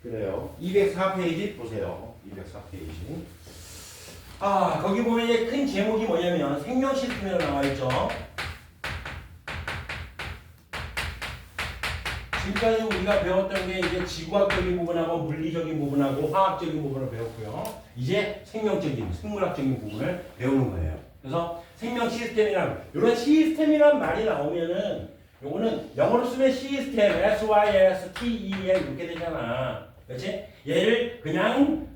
그래요. 204페이지 보세요. 204페이지. 아, 거기 보면 이제 큰 제목이 뭐냐면 생명 시스템이라고 나와 있죠. 지금까지 우리가 배웠던 게 이제 지구학적인 부분하고 물리적인 부분하고 화학적인 부분을 배웠고요. 이제 생명적인, 생물학적인 부분을 배우는 거예요. 그래서 생명 시스템이란, 이런 시스템이란 말이 나오면은 요거는 영어로 쓰면 시스템, S-Y-S-T-E-M 이렇게 되잖아. 그렇지? 얘를 그냥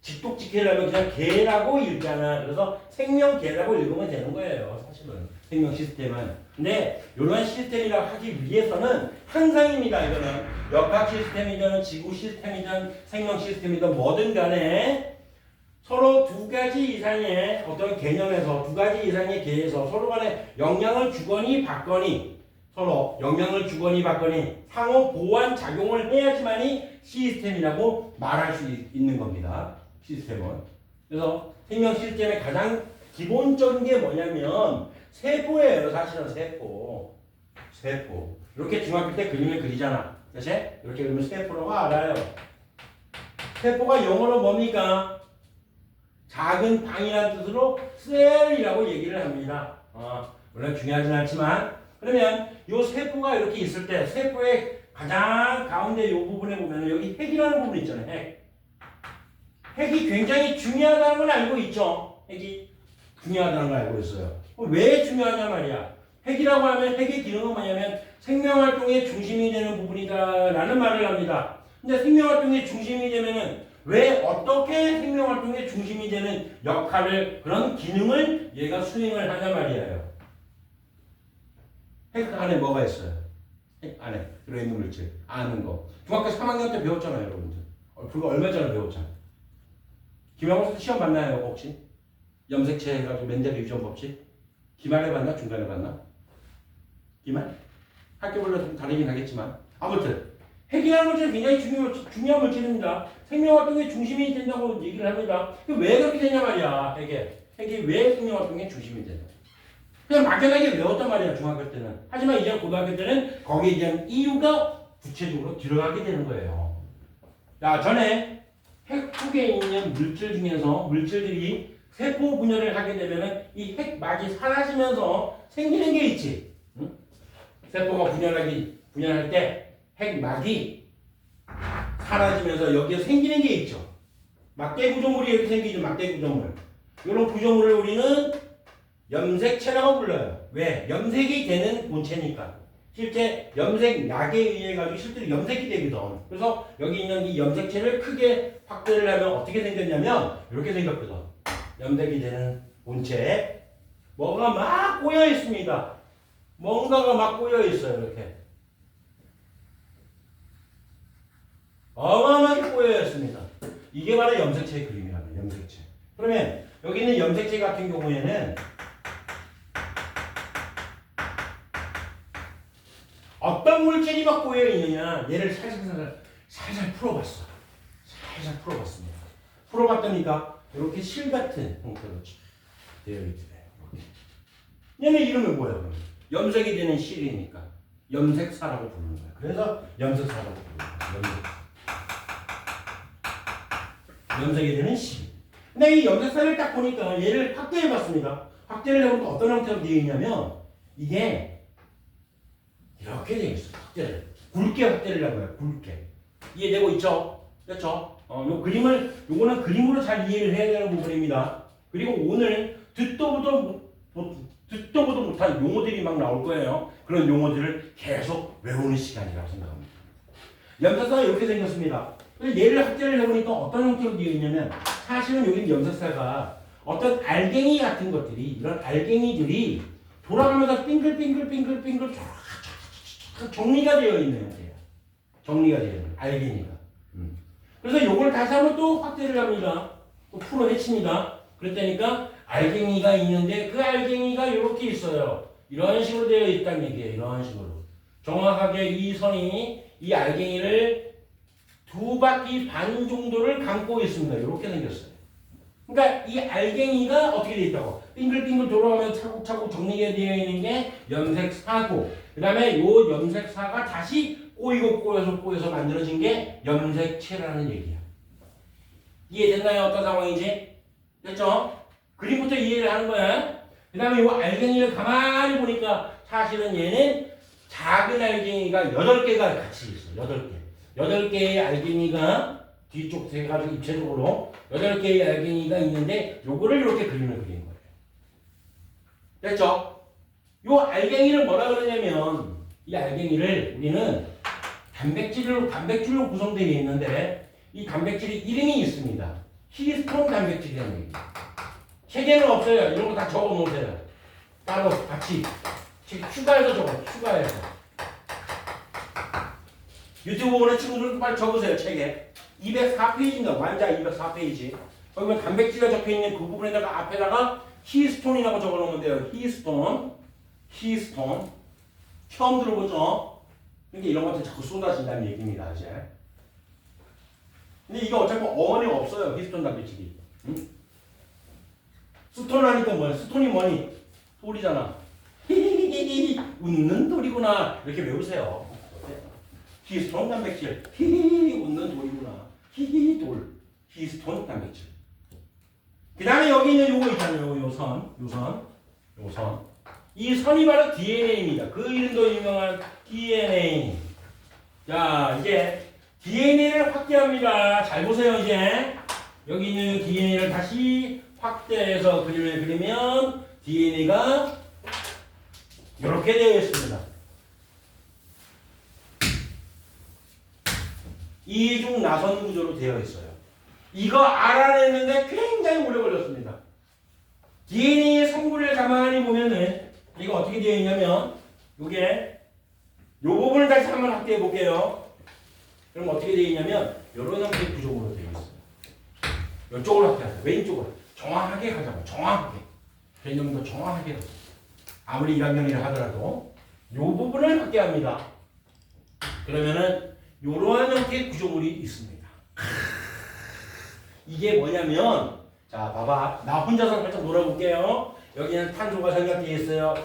직독직해라면 그냥 개라고 읽잖아. 그래서 생명개라고 읽으면 되는 거예요. 사실은 생명 시스템은. 근데 이런 시스템이라고 하기 위해서는 항상입니다. 이거는 역학 시스템이든 지구 시스템이든 생명 시스템이든 뭐든 간에 서로 두 가지 이상의 어떤 개념에서 두 가지 이상의 개에서 서로 간에 영향을 주거니 받거니 서로 영향을 주거니 받거니 상호 보완 작용을 해야지만이 시스템이라고 말할 수 있는 겁니다. 시스템은. 그래서 생명 시스템의 가장 기본적인 게 뭐냐면 세포예요. 사실은 세포. 세포. 이렇게 중학교 때 그림을 그리잖아. 그치? 이렇게 그리면 세포라고 알아요. 세포가 영어로 뭡니까? 작은 방이라는 뜻으로 셀이라고 얘기를 합니다. 물론 중요하진 않지만 그러면 이 세포가 이렇게 있을 때 세포의 가장 가운데 이 부분에 보면 여기 핵이라는 부분이 있잖아요. 핵. 핵이 굉장히 중요하다는 걸 알고 있죠. 핵이 중요하다는 걸 알고 있어요. 왜 중요하냐 말이야. 핵이라고 하면 핵의 기능은 뭐냐면 생명활동의 중심이 되는 부분이다라는 말을 합니다. 근데 생명활동의 중심이 되면은 왜 어떻게 생명활동의 중심이 되는 역할을 그런 기능을 얘가 수행을 하냐 말이에요. 핵 안에 뭐가 있어요? 핵 안에 들어있는 물질 아는 거. 중학교 3학년 때 배웠잖아요, 여러분들. 불과 얼마 전에 배웠잖아요. 김영호 시험 봤나요, 혹시? 염색체 해가지고 멘델 유전 법칙? 기말에 봤나? 중간에 봤나? 기말? 학교별로 좀 다르긴 하겠지만 아무튼 핵이라는 물질은 굉장히 중요한 물질입니다. 생명활동의 중심이 된다고 얘기를 합니다. 왜 그렇게 되냐 말이야, 핵이 왜 생명활동의 중심이 되냐. 그냥 막연하게 외웠단 말이야, 중학교 때는. 하지만 이제 고등학교 때는 거기에 대한 이유가 구체적으로 들어가게 되는 거예요. 자, 전에 핵 속에 있는 물질 중에서 물질들이 세포 분열을 하게 되면은 이 핵막이 사라지면서 생기는 게 있지. 응? 세포가 분열할 때 핵막이 사라지면서 여기에 생기는 게 있죠. 막대 구조물이 이렇게 생기죠. 막대 구조물. 이런 구조물을 우리는 염색체라고 불러요. 왜? 염색이 되는 본체니까. 실제 염색약에 의해 가지고 실제로 염색이 되거든. 그래서 여기 있는 이 염색체를 크게 확대를 하면 어떻게 생겼냐면 이렇게 생겼거든. 염색이 되는 본체에 뭐가 막 꼬여 있습니다. 뭔가가 막 꼬여 있어요. 이렇게 어마어마하게 꼬여 있습니다. 이게 바로 염색체의 그림이라는 염색체. 그러면 여기 있는 염색체 같은 경우에는 어떤 물질이 막 꼬여 있느냐, 얘를 살살 풀어봤어. 살살 풀어봤습니다. 풀어봤더니까 이렇게 실 같은 형태로 되어 있더래요. 얘네 이름이 뭐야, 그러면? 염색이 되는 실이니까 염색사라고 부르는 거야. 그래서 염색사라고 부르는 거야. 염색이 되는 실. 근데 이 염색사를 딱 보니까 얘를 확대해봤습니다. 확대를 해보니까 어떤 형태로 되어 있냐면 이게 이렇게 되어 있어요. 확대를. 굵게 확대를 한 거예요. 굵게. 이해되고 있죠? 그렇죠? 요 그림을, 요거는 그림으로 잘 이해를 해야 되는 부분입니다. 그리고 오늘 듣도 보도 못한 용어들이 막 나올 거예요. 그런 용어들을 계속 외우는 시간이라고 생각합니다. 염색사가 이렇게 생겼습니다. 얘를 확대를 해보니까 어떤 형태로 되어 있냐면 사실은 여기 염색사가 어떤 알갱이 같은 것들이 이런 알갱이들이 돌아가면서 빙글빙글 정리가 되어 있는 형태예요. 정리가 되어 있는 알갱이가. 그래서 요걸 다시 한번 또 확대를 합니다. 또 풀어헤칩니다. 그랬다니까 알갱이가 있는데 그 알갱이가 이렇게 있어요. 이런 식으로 되어 있다는 얘기예요. 이런 식으로. 정확하게 이 선이 이 알갱이를 2바퀴 반 정도를 감고 있습니다. 이렇게 생겼어요. 그러니까 이 알갱이가 어떻게 되어 있다고? 빙글빙글 돌아가면서 차곡차곡 정리가 되어 있는 게 염색사고, 그 다음에 이 염색사가 다시 꼬여서 만들어진 게 염색체라는 얘기야. 이해됐나요? 어떤 상황인지? 됐죠? 그림부터 이해를 하는 거야. 그 다음에 이 알갱이를 가만히 보니까 사실은 얘는 작은 알갱이가 8개가 같이 있어. 8개. 8개의 알갱이가 뒤쪽 해가지고 입체적으로 8개의 알갱이가 있는데 요거를 이렇게 그림을 그리는 거예요. 됐죠? 요 알갱이를 뭐라 그러냐면 이 알갱이를 우리는 단백질로 구성되어 있는데 이 단백질이 이름이 있습니다. 히스톤 단백질이라는 얘기예요. 책에는 없어요. 이런 거 다 적어 놓으세요. 따로 같이 추가해서 적어. 추가해서. 유튜브 보는 친구들 빨리 적으세요. 책에. 204페이지인가 완자 204페이지. 거기 보면 단백질이 적혀있는 그 부분에다가 앞에다가 히스톤이라고 적어놓으면 돼요. 히스톤. 처음 들어보죠? 그러니까 이런 것들 자꾸 쏟아진다는 얘기입니다. 이제. 근데 이거 어차피 어머니가 없어요. 히스톤 단백질이. 응? 스톤 하니까 뭐야? 스톤이 뭐니? 돌이잖아. 히히히히 웃는 돌이구나. 이렇게 외우세요. 히스톤 단백질. 히히히 웃는 돌이구나. 히히히 돌. 히스톤 단백질. 그 다음에 여기 있는 요거 있잖아요. 요 선. 이 선이 바로 DNA입니다. 그 이름도 유명한 DNA. 자, 이제 DNA를 확대합니다. 잘 보세요, 이제. 여기 있는 DNA를 다시 확대해서 그림을 그리면 DNA가 이렇게 되어 있습니다. 이중 나선 구조로 되어 있어요. 이거 알아내는데 굉장히 오래 걸렸습니다. DNA의 성분을 가만히 보면은 이거 어떻게 되어 있냐면 요게 요 부분을 다시 한번 확대해 볼게요. 그럼 어떻게 되어 있냐면 요런 형태의 구조로 되어 있어요. 이쪽으로 확대하세요. 왼쪽으로. 정확하게 가자고. 정확하게. 개념도 정확하게 가자고. 아무리 1학년이라 하더라도 요 부분을 확대합니다. 그러면은 요러한 형태의 구조물이 있습니다. 이게 뭐냐면 자 봐봐. 나 혼자서 살짝 놀아볼게요. 여기는 탄소가 생략되어 있어요.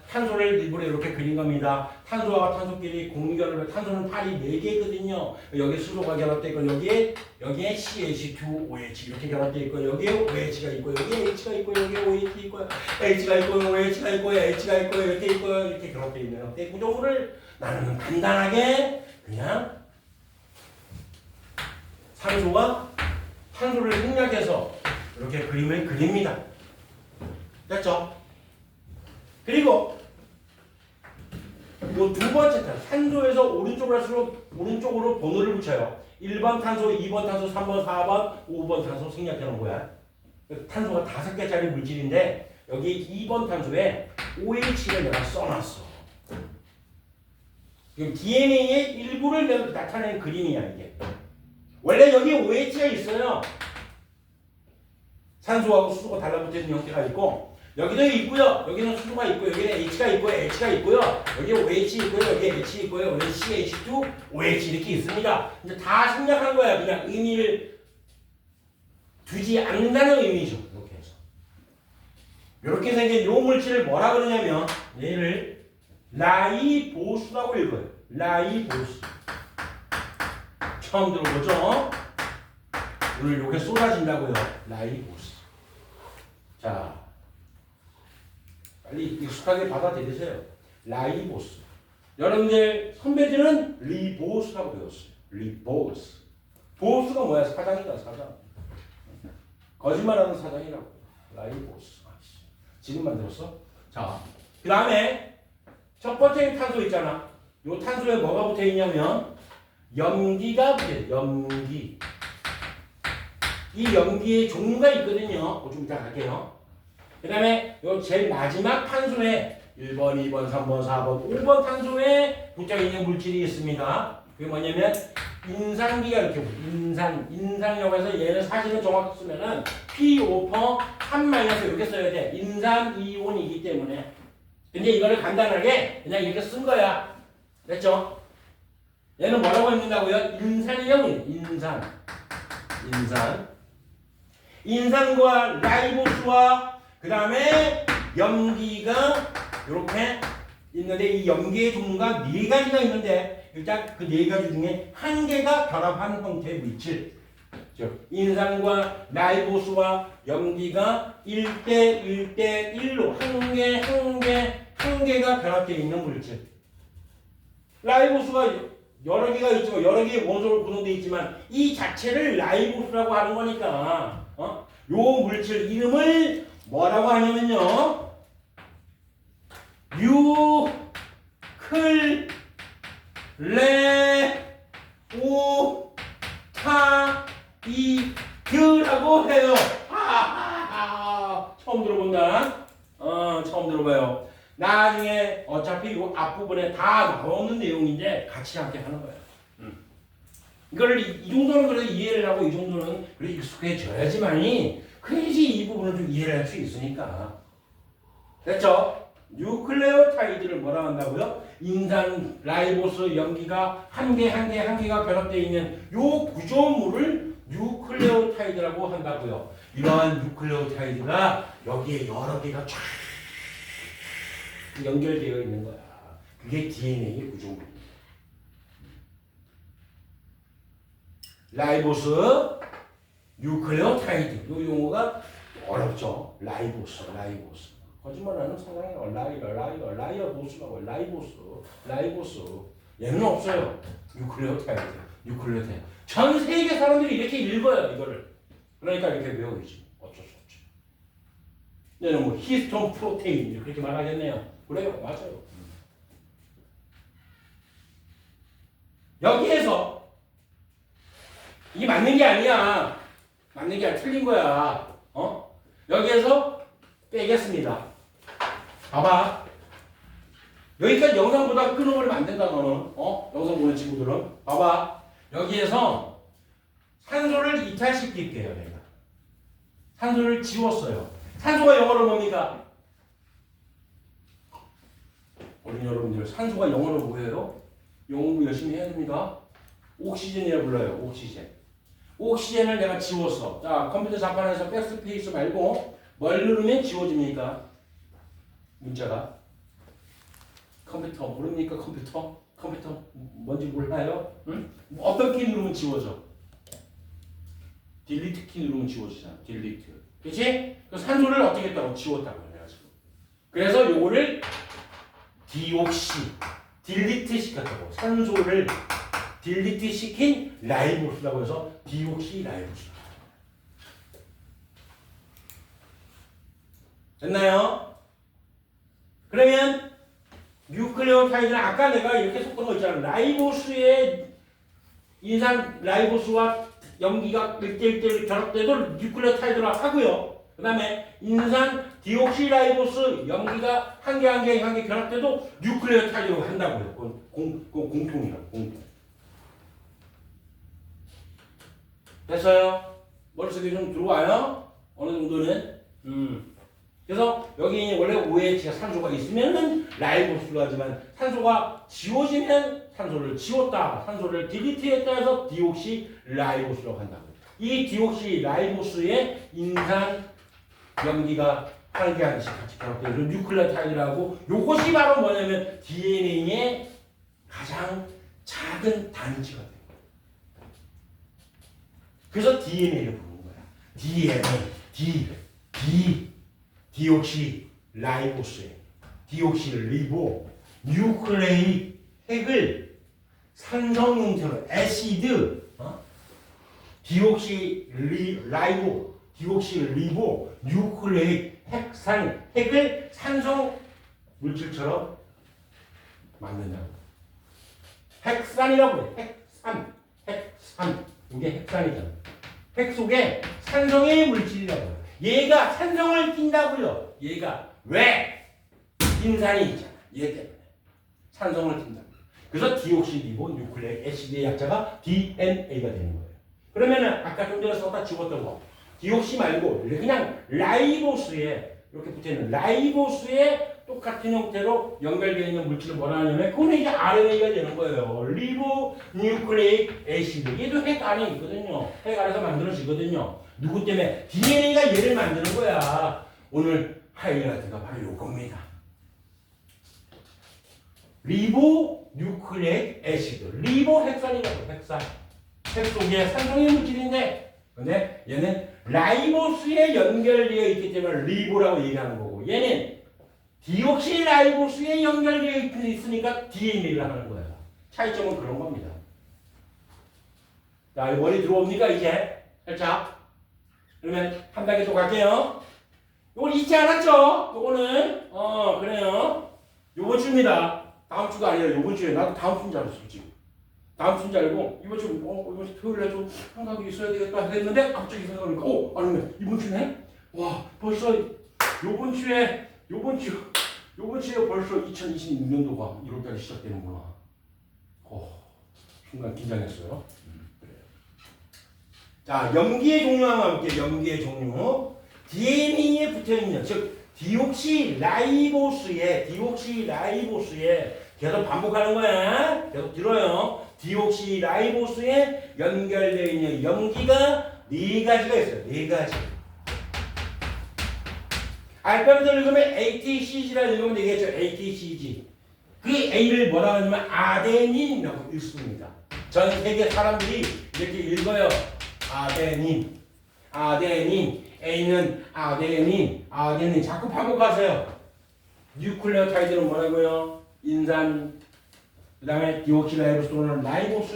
탄소를 일부러 이렇게 그린 겁니다. 탄소와 탄소끼리 공결을 탄소는 팔이 4개거든요. 여기 수소가 결합되어 있고 여기에 CH2OH 이렇게 결합되어 있고 여기에 OH가 있고 여기에 H가 있고 여기에 OH 있고 H가 있고 OH가 있고 H가 있고 이렇게 결합되어 있는 형태의 구조물을 나는 간단하게 그냥 산소가 탄소를 생략해서 이렇게 그림을 그립니다. 됐죠? 그리고 요 두 번째 탄소에서 오른쪽으로 할수록 오른쪽으로 번호를 붙여요. 1번 탄소, 2번 탄소, 3번, 4번, 5번 탄소 생략하는 거야. 탄소가 5개짜리 물질인데 여기 2번 탄소에 OH를 내가 써놨어. DNA의 일부를 내가 나타내는 그림이야 이게. 원래 여기 OH가 있어요. 산소하고 수소가 달라붙어있는 형태가 있고 여기도 있고요. 여기는 수소가 있고 여기는 H가 있고 H가 있고요. 여기 OH 있고요. 여기 H 있고요. 여기 CH2, OH 이렇게 있습니다. 이제 다 생략한 거야. 그냥 의미를 두지 않는다는 의미죠. 이렇게 해서. 이렇게 생긴 요 물질을 뭐라 그러냐면 얘를 라이보스라고 읽어요. 라이보스. 처음 들어보죠? 오늘 요게 쏟아진다고요. 라이보스. 자, 빨리 익숙하게 받아들이세요. 라이보스. 여러분들 선배들은 리보스라고 배웠어요. 리보스. 보스가 뭐야? 사장이다, 사장. 거짓말하는 사장이라고. 라이보스. 지금 만들었어? 자, 그 다음에 첫 번째 탄소 있잖아. 요 탄소에 뭐가 붙어 있냐면 염기가 붙어요. 염기. 이 염기의 종류가 있거든요. 좀 이따 갈게요. 그 다음에 요 제일 마지막 탄소에 1번, 2번, 3번, 4번, 5번 탄소에 붙어있는 물질이 있습니다. 그게 뭐냐면 인산기가 이렇게 인산이라고 해서 얘는 사실은 정확히 쓰면은 PO4 3- 이렇게 써야 돼. 인산 이온이기 때문에. 근데 이거를 간단하게 그냥 이렇게 쓴 거야. 됐죠? 얘는 뭐라고 읽는다고요? 인산이요. 인산과 라이보스와 그 다음에 염기가 이렇게 있는데 이 염계의 종류가 네 가지가 있는데 일단 그 네 가지 중에 한 개가 결합한 형태의 물질. 즉 인산과 라이보스와 염기가 1대 1대 1로 한 개가 결합되어 있는 물질. 라이보스가 여러 개가 있지만 여러 개의 원소로 구성되어 있지만 이 자체를 라이보스라고 하는 거니까 요 물질 이름을 뭐라고 하냐면요. 유클레오타이드라고 해요. 처음 들어본다. 처음 들어봐요. 나중에 어차피 이 앞부분에 다 나오는 내용인데 같이 함께 하는 거예요. 이걸 이 정도는 그래도 이해를 하고 이 정도는 그래도 익숙해져야지만이 그래야지 이 부분을 좀 이해를 할 수 있으니까. 됐죠? 뉴클레오타이드를 뭐라 한다고요? 인산, 라이보스, 염기가 한 개가 결합되어 있는 요 구조물을 뉴클레오타이드라고 한다고요. 이러한 뉴클레오타이드가 여기에 여러 개가 쫙 연결되어 있는 거야. 그게 DNA의 구조물. 라이보스, 뉴클레오타이드. 이 용어가 어렵죠. 라이보스. 거짓말하는 상당히 라이보스라고 라이보스. 얘는 없어요. 뉴클레오타이드. 전 세계 사람들이 이렇게 읽어요. 이거를. 그러니까 이렇게 외우지. 어쩔 수 없죠. 얘는 뭐 히스톤 프로테인 그렇게 말하겠네요. 그래요. 맞아요. 여기에서 이게 맞는 게 아니야. 틀린 거야. 여기에서 빼겠습니다. 봐봐. 여기까지 영상 보다가 끊어버리면 안 된다, 너는. 영상 보는 친구들은. 봐봐. 여기에서 산소를 이탈시킬게요, 내가. 산소를 지웠어요. 산소가 영어로 뭡니까? 어린 여러분들, 산소가 영어로 뭐예요? 영어 공부 열심히 해야 됩니다. 옥시젠이라 불러요, 옥시젠. 옥시젠을 내가 지웠어. 자, 컴퓨터 자판에서 백스페이스 말고 뭘 누르면 지워집니까? 문자가. 컴퓨터 모릅니까? 컴퓨터 뭔지 몰라요? 응? 어떤 키 누르면 지워져? 딜리트 키 누르면 지워지잖아. 딜리트. 그렇지? 그 산소를 어떻게 했다고? 지웠다고 해가지고. 그래서 요거를 딜리트 시켰다고. 산소를 딜리트 시킨 라이보스라고 해서 디옥시라이보스. 됐나요? 그러면 뉴클레오타이드는 아까 내가 이렇게 섞은 거 있잖아. 라이보스의 인산 라이보스와 염기가 1대1대1 결합돼도 뉴클레오타이드로 하고요. 그 다음에 인산 디옥시라이보스 염기가 한 개 결합돼도 뉴클레오타이드로 한다고요. 그건 공통이라고. 공통. 됐어요? 머릿속에 좀 들어와요? 어느 정도는? 그래서 여기 원래 OH가 산소가 있으면은 라이보스로 하지만 산소가 지워지면 산소를 지웠다, 산소를 딜리트했다 해서 디옥시라이보스라고 한다고. 이 디옥시라이보스에 인산, 염기가 한 개씩 같이 결합돼서 뉴클레오타이드라고. 요것이 바로 뭐냐면 DNA의 가장 작은 단위가 돼요. 그래서 DNA를 부르는 거야. DNA, 디옥시라이보스에 디옥시리보 뉴클레이 핵을 산성 형태로 애시드, 디옥시리보 뉴클레이 핵을 산성 물질처럼 만든다고. 핵산이라고 해. 핵산. 이게 핵산이잖아. 핵 속에 산성의 물질이라고 해요. 얘가 산성을 띈다고요. 얘가 왜? 인산이 있잖아. 얘 때문에 산성을 띈다. 그래서 디옥시리보 뉴클레이 애시드의 약자가 DNA가 되는 거예요. 그러면은 아까 좀 전에 썼다 지웠던 거 디옥시 말고 그냥 라이보스에 이렇게 붙어있는 라이보스에 똑같은 형태로 연결되어 있는 물질을 뭐라 하냐면 그거는 이제 RNA가 되는 거예요. 리보 뉴클레익 애시드. 얘도 핵 안에 있거든요. 핵 안에서 만들어지거든요. 누구 때문에? DNA가 얘를 만드는 거야. 오늘 하이라이트가 바로 요겁니다. 리보 뉴클레이크 애시드. 리보 핵산이라고 핵산. 핵 속에 산성의 물질인데 근데 얘는 라이보스에 연결되어 있기 때문에 리보라고 얘기하는 거고 얘는 디옥시라이보스에 연결되어 있으니까 DNA를 하는 거야. 차이점은 그런 겁니다. 자, 머리 들어옵니까 이제? 살짝. 그러면 한 단계 또 갈게요. 요건 잊지 않았죠? 요거는 그래요. 요번 주입니다. 다음 주가 아니라 요번 주에 나도 다음 주인 줄 알았어 지금. 다음 주인 줄 알고 이번 주 이번 주 토요일에 좀 한가하게 있어야 되겠다 했는데 갑자기 생각하니까 아니면 이번 주네? 와 벌써 요번 주에 벌써 2026년도가 1월달에 시작되는구나. 순간 긴장했어요. 그래요. 자, 염기의 종류 한번 볼게요. 염기의 종류. DNA에 붙어있는, 즉 디옥시라이보스에 계속 반복하는 거야. 계속 들어요. 디옥시라이보스에 연결되어 있는 염기가 4가지가 있어요. 4가지. 알파벳을 읽으면 ATCG라고 읽으면 되겠죠. ATCG. 그 A를 뭐라고 하냐면 아데닌이라고 읽습니다. 전 세계 사람들이 이렇게 읽어요. 아데닌. A는 아데닌. 자꾸 반복하세요. 뉴클레오타이드는 뭐라고요? 인산. 그 다음에 디옥시라이보스 또는 라이보스,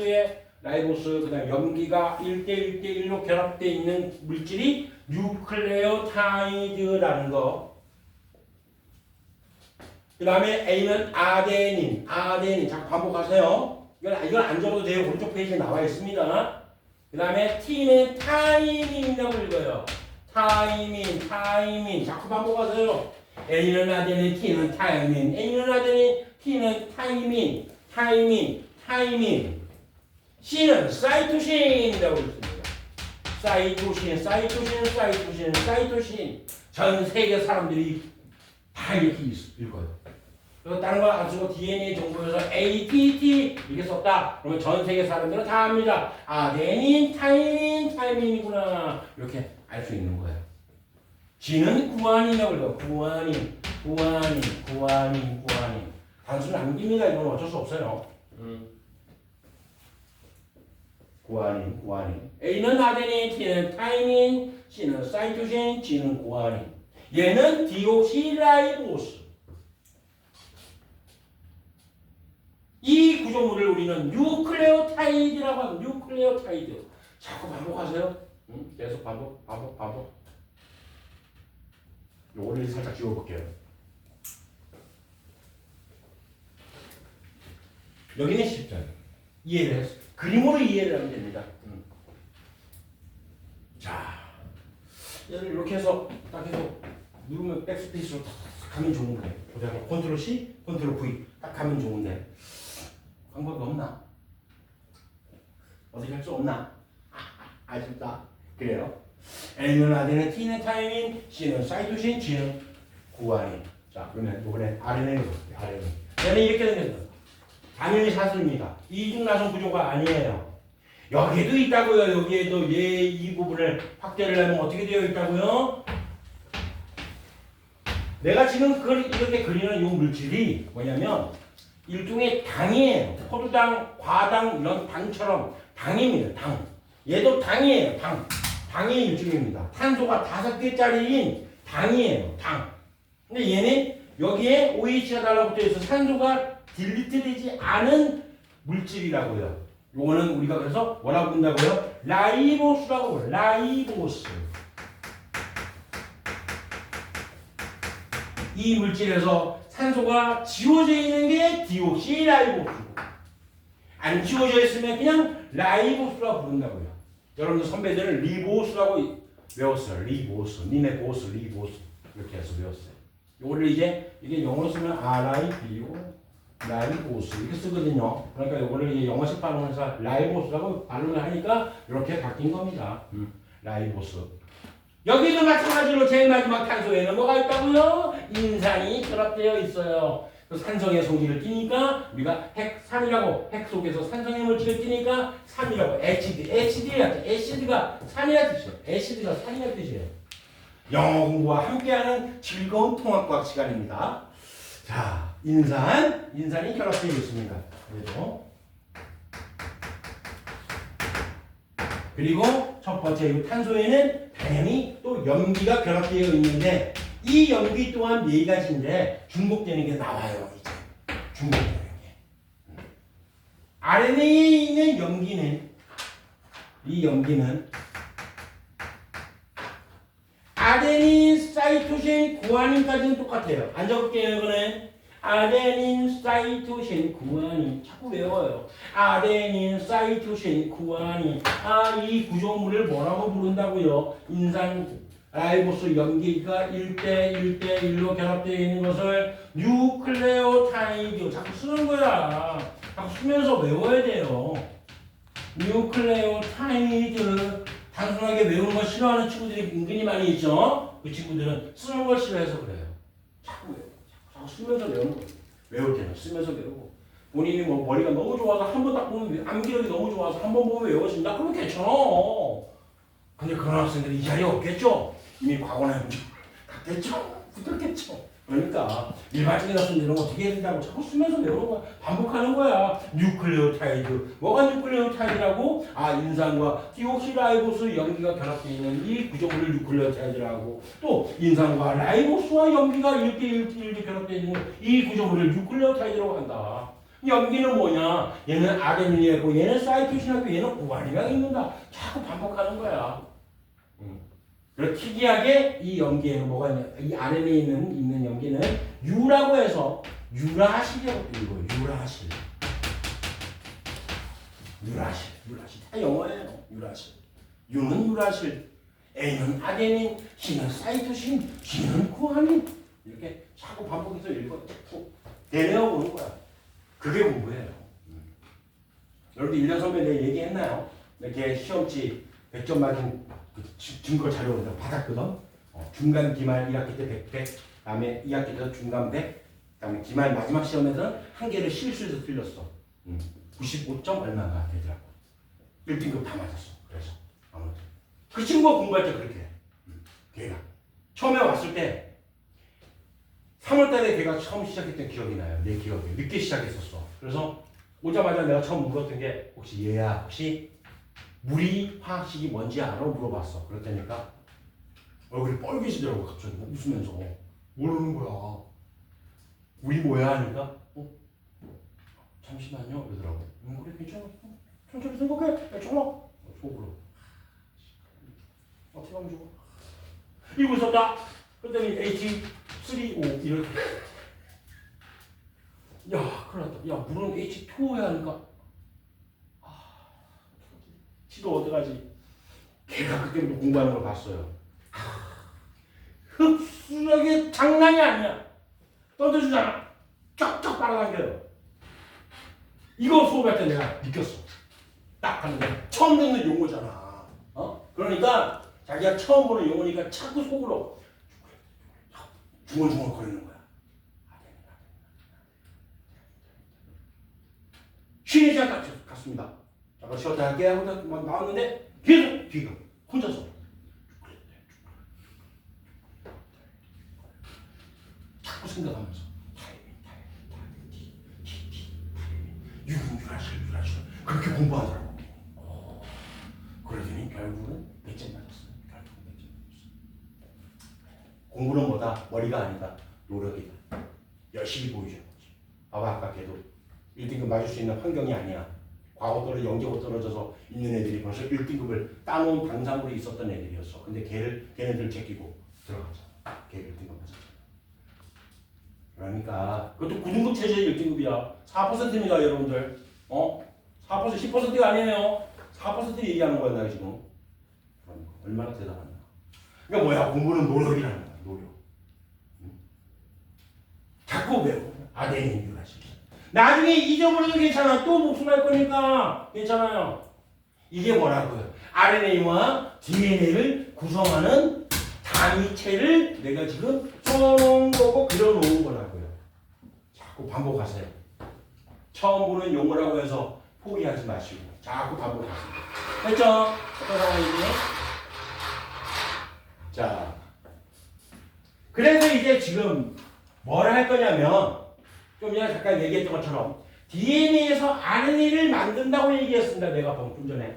그 다음에 염기가 1대1로 결합되어 있는 물질이 뉴클레오타이드라는 거. 그 다음에 A는 아데닌. 자꾸 반복하세요. 이건 안 적어도 돼요. 오른쪽 페이지에 나와 있습니다. 그 다음에 T는 타이민이라고 읽어요. 타이민. 자꾸 반복하세요. A는 아데닌, T는 타이민. A는 아데닌, T는 타이민. C는 사이토신이라고 읽습니다. 사이토신. 전 세계 사람들이 다 이렇게 읽어요. 그래서 다른 거 안 쓰고 DNA 정보에서 ATT 이렇게 썼다. 그러면 전 세계 사람들은 다 압니다. 아데닌, 타이민이구나. 이렇게 알 수 있는 거예요. G는 구아닌이라고 읽어요. 구아닌. 단순 암기입니다. 이건 어쩔 수 없어요. 구아닌. A는 아데닌, T는 타이민, C는 사이토신, G는 구아닌. 얘는 디옥시라이보스. 이 구조물을 우리는 뉴클레오타이드라고 합니다. 뉴클레오타이드. 자꾸 반복하세요. 계속 반복. 요거를 살짝 지워볼게요. 여기는 쉽잖아요. 이해를 했어요. 그림으로 이해를 하면 됩니다. 자, 얘를 이렇게 해서 딱 해서 누르면 백스페이스로 딱 가면 좋은데, 그다음에 컨트롤 C, 컨트롤 V 딱 가면 좋은데 방법이 없나? 어떻게 할 수 없나? 아쉽다. 그래요. A는 아데닌, T는 타이민, C는 사이토신, G는 구아닌. 자, 그러면 이번에 RNA를 볼게요. 얘는 이렇게 생겼어요. 당연히 사슬입니다. 이중나선 구조가 아니에요. 여기도 있다고요. 여기에도 이 부분을 확대를 하면 어떻게 되어 있다고요? 내가 지금 이렇게 그리는 이 물질이 뭐냐면 일종의 당이에요. 포도당, 과당 이런 당처럼 당입니다. 당. 얘도 당이에요. 당의 일종입니다. 탄소가 5개짜리인 당이에요. 당. 근데 얘는 여기에 OH가 달라붙어 있어서 산소가 딜리트되지 않은 물질이라고요. 요거는 우리가 그래서 뭐라고 부른다고요? 라이보스라고 불러요. 라이보스. 이 물질에서 산소가 지워져 있는 게 디옥시라이보스고 안 지워져 있으면 그냥 라이보스라고 부른다고요. 여러분들 선배들은 리보스라고 외웠어요. 리보스. 니네 보스, 리보스. 이렇게 해서 외웠어요. 요거를 이게 영어로 쓰면 RIBO, 라이보스 이렇게 쓰거든요. 그러니까 요거를 이제 영어식 발음해서 라이보스라고 발음을 하니까 이렇게 바뀐 겁니다. 라이보스. 여기도 마찬가지로 제일 마지막 탄소에는 뭐가 있다고요? 인산이 결합되어 있어요. 산성의 성질을 띠니까 우리가 핵3이라고 핵 속에서 산성의 물질을 띠니까 3이라고 애시드가 산이라는 뜻이에요. 애시드가 산이라는 뜻이에요. 영어 공부와 함께하는 즐거운 통합과학 시간입니다. 자, 인산이 결합되어 있습니다. 그리고 첫 번째 이 탄소에는 당연히 또 염기가 결합되어 있는데 이 염기 또한 네 가지인데 중복되는 게 나와요. 이제 중복되는 게. RNA에 있는 염기는 이 염기는 아데닌, 사이토신, 구아닌까지는 똑같아요. 안 적을게요. 이거는 아데닌, 사이토신, 구아닌. 자꾸 외워요. 아데닌, 사이토신, 구아닌. 이 구조물을 뭐라고 부른다고요? 인산, 라이보스 염기가 1대1로 결합되어 있는 것을 뉴클레오타이드. 자꾸 쓰는 거야. 자꾸 쓰면서 외워야 돼요. 뉴클레오타이드. 단순하게 외우는 걸 싫어하는 친구들이 은근히 많이 있죠. 그 친구들은 쓰는 걸 싫어해서 그래요. 자꾸 외워. 자꾸 쓰면서 외우는 거예요. 외울 때는 쓰면서 외우고. 본인이 뭐 머리가 너무 좋아서 한 번 딱 보면 암기력이 너무 좋아서 한 번 보면 외워진다. 그러면 괜찮아. 근데 그런 학생들이 이 자리에 없겠죠. 이미 과거나 갔겠죠. 붙었겠죠. 그러니까 일반적인 학생들은 어떻게 해야 된다고 자꾸 쓰면서 외우는 거야. 반복하는 거야. 뉴클레오타이드. 뭐가 뉴클레오타이드라고? 인산과 디옥시라이보스 염기가 결합되어 있는 이 구조물을 뉴클레오타이드라고. 또 인산과 라이보스와 염기가 1대1 결합되어 있는 이 구조물을 뉴클레오타이드라고 한다. 염기는 뭐냐? 얘는 아데닌이고 얘는 사이토신하고 얘는 구아닌이랑 있는다. 자꾸 반복하는 거야. 그리고 특이하게 이 염기에는 뭐가 있냐? 이 RNA에 있는 염기는 유라고 해서 유라실이라고 불리고 유라실. 다 영어예요. 유라실. 유는 유라실, A는 아데닌, C는 사이토신, G는 구아닌. 이렇게 자꾸 반복해서 읽어 되뇌어 보는 거야. 그게 공부예요. 여러분들 1년 선배 내가 얘기했나요? 걔 시험지 100점 맞은 그 증거 자료를 받았거든. 중간 기말 1학기 때 100, 그다음에 2학기 때 중간 100, 그다음에 기말 마지막 시험에서 한 개를 실수해서 틀렸어. 95점 얼마가 되더라고. 1등급 다 맞았어. 그래서 아무튼 그 친구가 공부할 때 그렇게 해. 걔가 처음에 왔을 때 3월달에 걔가 처음 시작했던 기억이 나요. 내 기억에 늦게 시작했었어. 그래서 오자마자 내가 처음 물었던 게 혹시 얘야 혹시 물이 화학식이 뭔지 알아? 물어봤어. 그랬다니까 얼굴이 빨개지더라고. 갑자기 웃으면서 모르는 거야. 물이 뭐야? 하니까 잠시만요. 그러더라고. 그래 괜찮아. 천천히 생각해. 괜찮아. 속으로 어떻게 하면 좋아? 이러고 있었다. 그랬더니 H3O 이렇게 야 큰일 났다. 야 물은 H2O야 하니까 지도 어떡하지? 걔가 그때부터 공부하는 걸 봤어요. 흡수력이 장난이 아니야. 던져주잖아. 쫙쫙 빨아당겨요. 이거 수업할 때 내가 느꼈어. 딱 하는데 처음 듣는 용어잖아. 그러니까 자기가 처음 보는 용어니까 자꾸 속으로 중얼중얼 거리는 거야. 쉬는 시간 갔습니다. 잠깐 쉬었다 할게 하고 막 나왔는데 계속 뒤가 혼자서 자꾸 생각하면서 유라실 그렇게 공부하더라고. 그러더니 결국은 100점 맞았어요. 공부는 뭐다? 머리가 아니다. 노력이다. 열심히 보여주는 거지. 봐봐 아까 걔도 1등급 맞을 수 있는 환경이 아니야. 과거 떨어져 영재고 떨어져서 있는 애들이 벌써 1등급을 따놓은 당상으로 있었던 애들이었어. 근데 걔네들 제끼고 들어갔잖아. 걔 1등급 맞았잖아. 그러니까 그것도 9등급 체제의 1등급이야. 4%입니다 여러분들. 4% 10%가 아니에요. 4% 얘기하는 거야 나 지금. 그러니까 얼마나 대단하냐. 그러니까 뭐야 공부는 노력이라는 거야. 노력. 자꾸 외워. 아데닌 유라실. 나중에 잊어버려도 괜찮아. 또 복습할 거니까 괜찮아요. 이게 뭐라고요? RNA와 DNA를 구성하는 단위체를 내가 지금 써놓은 거고 그려놓은 거라고요. 자꾸 반복하세요. 처음 보는 용어라고 해서 포기하지 마시고 자꾸 반복하세요. 됐죠? 어떤 상황이지? 자, 그래서 이제 지금 뭘 할 거냐면 좀 전에 잠깐 얘기했던 것처럼 DNA에서 RNA를 만든다고 얘기했습니다. 내가 방금 전에.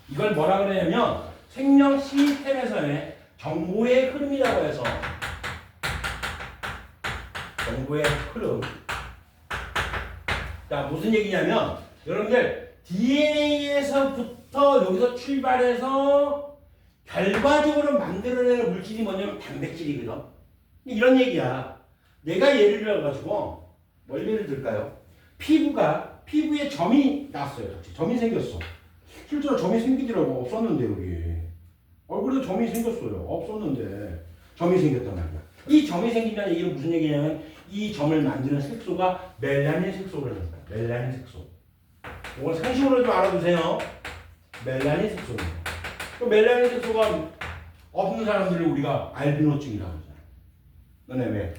이걸 뭐라 그러냐면 생명 시스템에서의 정보의 흐름이라고 해서 정보의 흐름. 자, 무슨 얘기냐면 여러분들 DNA에서부터 여기서 출발해서 결과적으로 만들어내는 물질이 뭐냐면 단백질이거든. 이런 얘기야. 내가 예를 들어가지고 뭘 예를 들까요? 피부에 점이 났어요. 점이 생겼어. 실제로 점이 생기더라고. 없었는데 여기. 얼굴에도 점이 생겼어요. 없었는데 점이 생겼단 말이야. 이 점이 생긴다는 얘기는 무슨 얘기냐면 이 점을 만드는 색소가 멜라닌 색소라는 거야. 멜라닌 색소. 이걸 상식으로 좀 알아두세요. 멜라닌 색소입니다. 그 멜라닌 색소가 없는 사람들을 우리가 알비노증이라고 하잖아. 너네 왜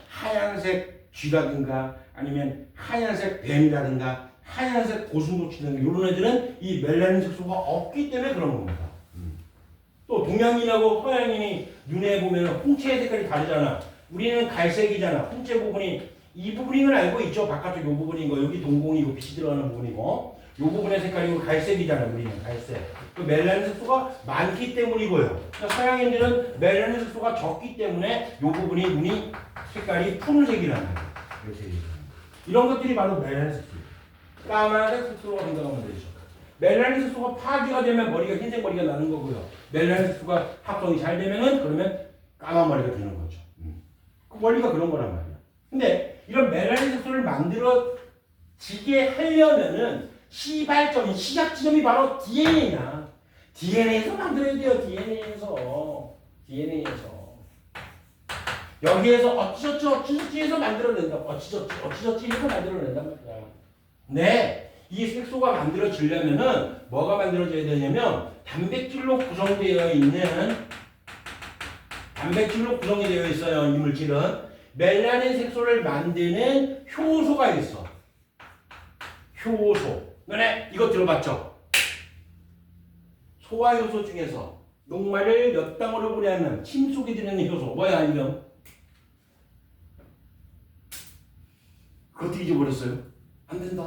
하얀색 쥐라든가 아니면 하얀색 뱀이라든가 하얀색 고슴도치라든가 이런 애들은 이 멜라닌 색소가 없기 때문에 그런 겁니다. 또 동양인하고 서양인이 눈에 보면 홍채의 색깔이 다르잖아. 우리는 갈색이잖아. 홍채 부분이 이 부분인 알고 있죠. 바깥쪽 이 부분인 거 여기 동공이고 빛이 들어가는 부분이고 이 부분의 색깔이 갈색이잖아. 우리는 갈색. 그 멜라닌 색소가 많기 때문이고요. 그러니까 서양인들은 멜라닌 색소가 적기 때문에 이 부분이 눈이 색깔이 푸른색이라는 거예요. 이런 것들이 바로 멜라닌 색소. 까만색 색소가 생각하면 되죠. 멜라닌 색소가 파괴가 되면 머리가 흰색 머리가 나는 거고요. 멜라닌 색소가 합성이 잘 되면은 그러면 까만 머리가 되는 거죠. 그 원리가 그런 거란 말이야. 근데 이런 멜라닌 색소를 만들어지게 하려면은 시발점이 시작 지점이 바로 DNA냐. DNA에서 만들어야 돼요. DNA에서. 여기에서 어찌저찌 해서 만들어낸다. 어찌저찌 해서 만들어낸단 말이야. 네. 이 색소가 만들어지려면은 뭐가 만들어져야 되냐면 단백질로 구성이 되어 있어요. 이 물질은 멜라닌 색소를 만드는 효소가 있어. 효소. 너네 이거 들어봤죠? 소화효소 중에서 녹말을 몇 방울을 분해하는 침 속에 들어있는 효소 뭐야 이름? 그것도 잊어버렸어요? 안 된다.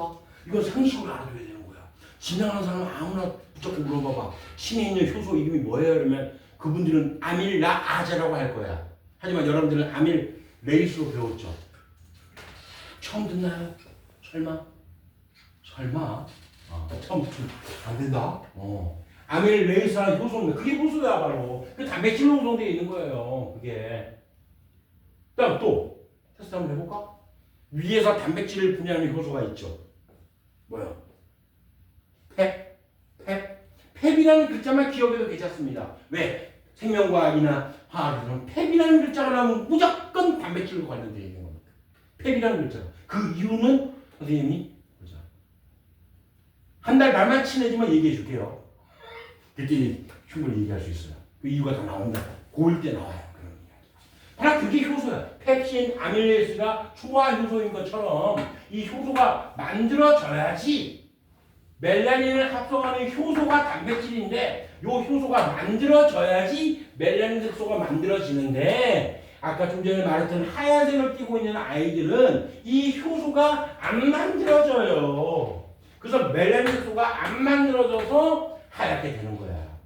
이건 상식으로 알아둬야 되는 거야. 지나가는 사람 아무나 무조건 물어봐봐. 침에 있는 효소 이름이 뭐예요? 그러면 그분들은 아밀라아제라고 할 거야. 하지만 여러분들은 아밀레이스로 배웠죠. 처음 듣나요? 설마? 처음 듣면 안 된다? 아밀레이스라는 효소입니다. 그게 효소야 바로. 그 단백질로 구성되어 있는 거예요. 그게. 그다음 또 테스트 한번 해볼까? 위에서 단백질을 분해하는 효소가 있죠. 뭐요? 펩이라는 글자만 기억해도 괜찮습니다. 왜? 생명과학이나 화학에서는 펩이라는 글자가 나오면 무조건 단백질과 관련되어 있는 겁니다. 펩이라는 글자. 그 이유는 선생님이 보자. 한 달 말만 친해지면 얘기해 줄게요. 그때 충분히 얘기할 수 있어요. 그 이유가 다 나온다. 고1 때 나와요. 바로 그게 효소야. 펩신, 아밀레이스가 소화 효소인 것처럼 이 효소가 만들어져야지 멜라닌을 합성하는 효소가 단백질인데 이 효소가 만들어져야지 멜라닌 색소가 만들어지는데 아까 좀 전에 말했던 하얀색을 띠고 있는 아이들은 이 효소가 안 만들어져요. 그래서 멜라닌 색소가 안 만들어져서 하얗게 되는 거야.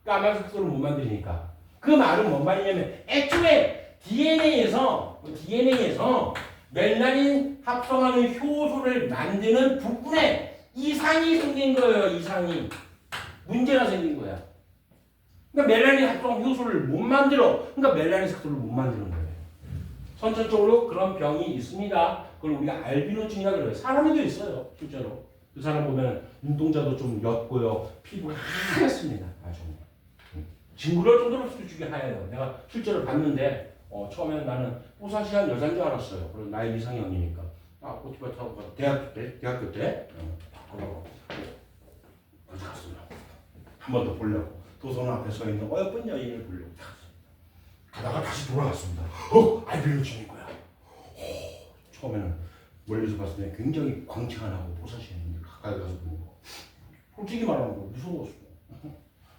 까만 색소를 못 만드니까. 그 말은 뭔 말이냐면 애초에 DNA에서 멜라닌 합성하는 효소를 만드는 부분에 이상이 생긴 거예요. 이상이. 문제가 생긴 거야. 그러니까 멜라닌 합성 효소를 못 만들어. 그러니까 멜라닌 색소를 못 만드는 거예요. 선천적으로 그런 병이 있습니다. 그걸 우리가 알비노증이라 그래요. 사람에도 있어요. 실제로. 그 사람 보면 눈동자도 좀 옅고요. 피부가 하얗습니다. 아주. 징그러울 정도로 수축이 하얘요. 내가 실제로 봤는데 처음에는 나는 뽀사시한 여자인 줄 알았어요. 그리고 나이 이상형이니까. 오토바이 타고 가서 대학교 때 바꾸려고 어디 갔습니다. 한 번 더 보려고 도서관 앞에 서 있는 어여쁜 여인을 보려고 가다가 다시 돌아갔습니다. 알비노증인 거야. 처음에는 멀리서 봤을 때 굉장히 광채가 뽀사시했는데 가까이 가서 보는 거 솔직히 말하는 거 무서웠어.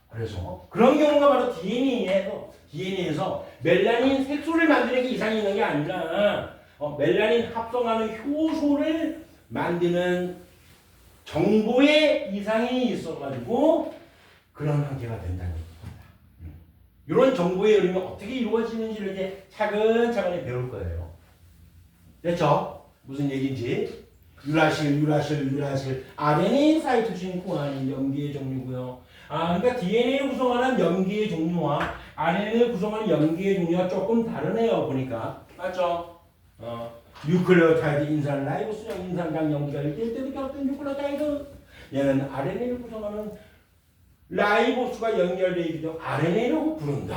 그래서 그런 경우가 바로 DNA에서 멜라닌 색소를 만드는 게 이상이 있는 게 아니라 멜라닌 합성하는 효소를 만드는 정보의 이상이 있어가지고 그런 형태가 된다는 겁니다. 이런 정보의 흐름이 어떻게 이루어지는지를 이제 차근차근히 배울 거예요. 됐죠? 무슨 얘기인지. 유라실. RNA 사이토신 구간이 염기의 종류고요. 그러니까 DNA를 구성하는 염기의 종류와 RNA를 구성하는 염기의 종류가 조금 다르네요. 보니까. 맞죠? 뉴클레오타이드 인산 라이보스형 인산당 염기가 1대1 결합된 뉴클레오타이드. 얘는 RNA를 구성하는 라이보스가 연결되어 있기 때문에 RNA라고 부른다.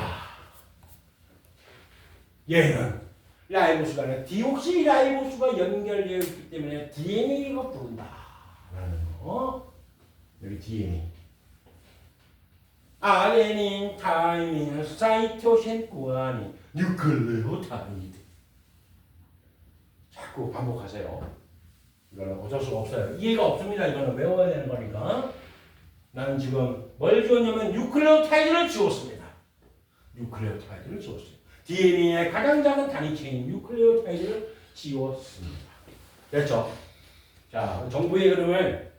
얘는 라이보스가 아니라 디옥시라이보스가 연결되어 있기 때문에 DNA가 부른다. 라는 거. 여기 DNA. 아데닌, 타이민, 사이토신, 구아닌, 뉴클레오타이드. 자꾸 반복하세요. 이거는 어쩔 수가 없어요. 이해가 없습니다. 이거는 외워야 되는 거니까. 나는 지금 뭘 지웠냐면 뉴클레오타이드를 지웠습니다. 뉴클레오타이드를 지웠어요. DNA의 가장 작은 단위체인 뉴클레오타이드를 지웠습니다. 됐죠? 자, 정보의 흐름을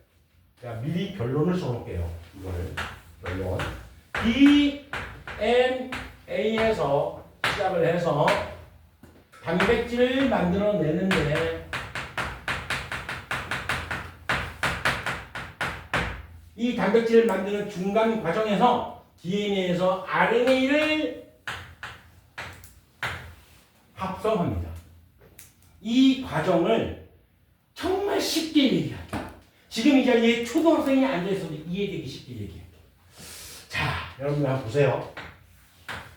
제가 미리 결론을 써놓을게요. 이거를 결론. DNA에서 시작을 해서 단백질을 만들어내는데 이 단백질을 만드는 중간 과정에서 DNA에서 RNA를 합성합니다. 이 과정을 정말 쉽게 얘기할게요. 지금 이 자리에 초등학생이 앉아있어도 이해되기 쉽게 얘기할게요. 자, 여러분들 한번 보세요.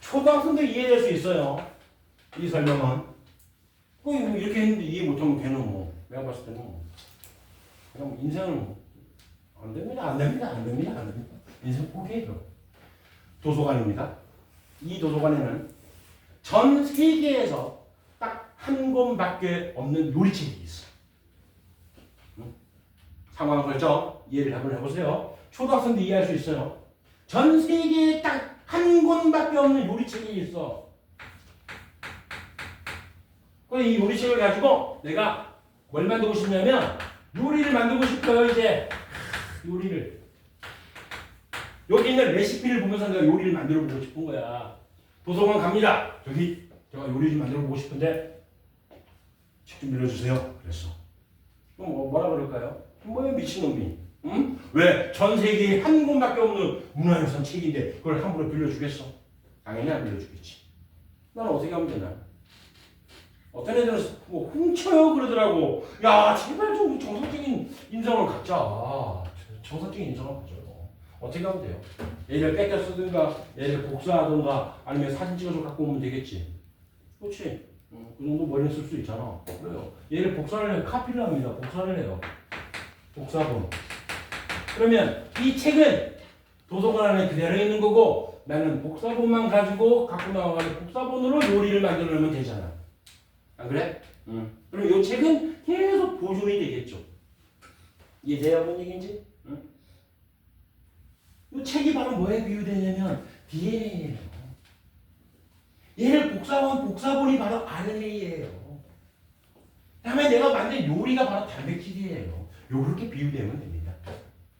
초등학생도 이해될 수 있어요. 이 설명은. 이렇게 했는데 이해 못하면 걔는 뭐 내가 봤을 때는 그냥 인생은 안 됩니다. 인생 포기해요. 도서관입니다. 이 도서관에는 전 세계에서 딱 한 권밖에 없는 요리책이 있어. 상황 설정 이해를 한번 해보세요. 초등학생도 이해할 수 있어요. 전 세계에 딱 한 권밖에 없는 요리책이 있어. 그래서 이 요리책을 가지고 내가 뭘 만들고 싶냐면 요리를 만들고 싶어요. 이제 요리를 여기 있는 레시피를 보면서 내가 요리를 만들어 보고 싶은 거야. 도서관 갑니다. 저기 제가 요리 좀 만들어 보고 싶은데 책 좀 빌려주세요. 그랬어. 그럼 뭐라 그럴까요? 뭐야 미친놈이. 응? 왜? 전 세계에 한 권밖에 없는 문화유산 책인데 그걸 함부로 빌려주겠어? 당연히 안 빌려주겠지. 난 어떻게 하면 되나? 어떤 애들은 뭐 훔쳐요 그러더라고. 야 제발 좀 정상적인 인성을 갖자. 정상적인 인성을 가져요. 어떻게 하면 돼요? 얘를 뺏겨 쓰든가 얘를 복사하든가 아니면 사진 찍어서 갖고 오면 되겠지. 그렇지? 그 정도 머리는 쓸 수 있잖아. 그래요. 얘를 복사를 해요. 카피를 합니다. 복사를 해요. 복사본. 그러면 이 책은 도서관 안에 그대로 있는 거고 나는 복사본만 가지고 갖고 나와가지고 복사본으로 요리를 만들어내면 되잖아. 안 그래? 그럼 이 책은 계속 보존이 되겠죠. 이해돼요? 뭔 얘기인지? 이 책이 바로 뭐에 비유되냐면 DNA예요. 얘를 복사본이 바로 RNA예요. 다음에 내가 만든 요리가 바로 단백질이에요. 요렇게 비유되면 됩니다.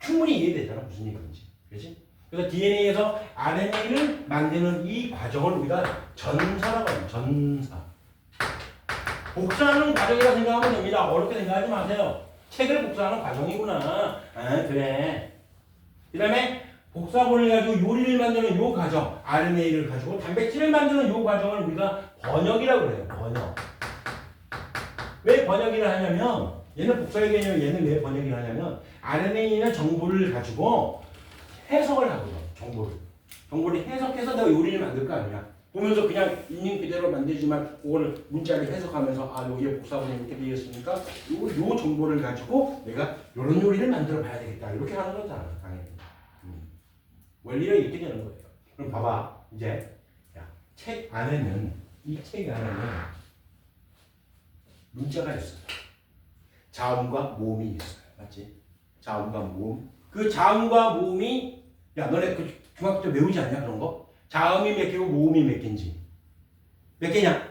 충분히 이해되잖아. 무슨 얘기인지. 그렇지? 그래서 DNA에서 RNA를 만드는 이 과정을 우리가 전사라고 합니다. 전사. 복사하는 과정이라 생각하면 됩니다. 어렵게 생각하지 마세요. 책을 복사하는 과정이구나. 그래. 그 다음에 복사본을 가지고 요리를 만드는 요 과정, RNA를 가지고 단백질을 만드는 요 과정을 우리가 번역이라고 그래요. 번역. 왜 번역이라 하냐면 얘는 복사의 개념이 얘는 왜 번역이라 하냐면 RNA는 정보를 가지고 해석을 하거든. 정보를 해석해서 내가 요리를 만들 거 아니야. 보면서 그냥 있는 그대로 만들지만 그거를 문자를 해석하면서 여기에 복사본이 이렇게 되어 있으니까 요 정보를 가지고 내가 요런 요리를 만들어 봐야 되겠다. 이렇게 하는 거잖아. 당연히. 원리가 이렇게 되는 거예요. 그럼 봐봐. 이제 책 안에는 이 책 안에는 문자가 있어요. 자음과 모음이 있어요. 맞지? 자음과 모음. 그 자음과 모음이 너네 그 중학교 때 외우지 않냐 그런 거? 자음이 몇 개고 모음이 몇 개인지. 몇 개냐?